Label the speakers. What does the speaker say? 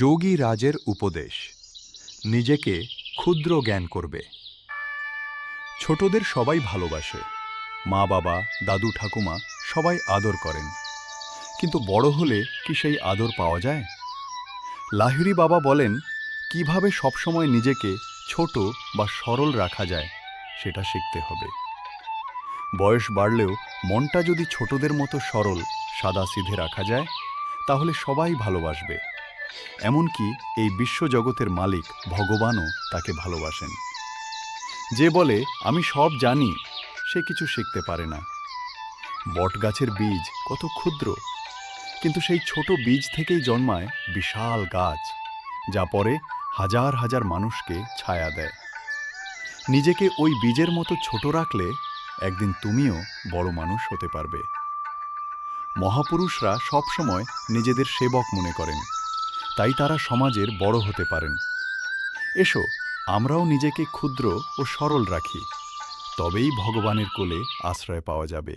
Speaker 1: যোগী রাজের উপদেশ, নিজেকে ক্ষুদ্র জ্ঞান করবে। ছোটদের সবাই ভালোবাসে, মা বাবা, দাদু ঠাকুমা সবাই আদর করেন। কিন্তু বড় হলে কি সেই আদর পাওয়া যায়? লাহিড়ী বাবা বলেন, কিভাবে সবসময় নিজেকে ছোট বা সরল রাখা যায় সেটা শিখতে হবে। বয়স বাড়লেও মনটা যদি ছোটদের মতো সরল সাদাসিধে রাখা যায়, তাহলে সবাই ভালোবাসবে। এমনকি এই বিশ্বজগতের মালিক ভগবানও তাকে ভালোবাসেন। যে বলে আমি সব জানি, সে কিছু শিখতে পারে না। বটগাছের বীজ কত ক্ষুদ্র, কিন্তু সেই ছোট বীজ থেকেই জন্মায় বিশাল গাছ, যা পরে হাজার হাজার মানুষকে ছায়া দেয়। নিজেকে ওই বীজের মতো ছোট রাখলে একদিন তুমিও বড় মানুষ হতে পারবে। মহাপুরুষরা সবসময় নিজেদের সেবক মনে করেন, তাই তারা সমাজের বড় হতে পারেন। এসো, আমরাও নিজেকে ক্ষুদ্র ও সরল রাখি, তবেই ভগবানের কোলে আশ্রয় পাওয়া যাবে।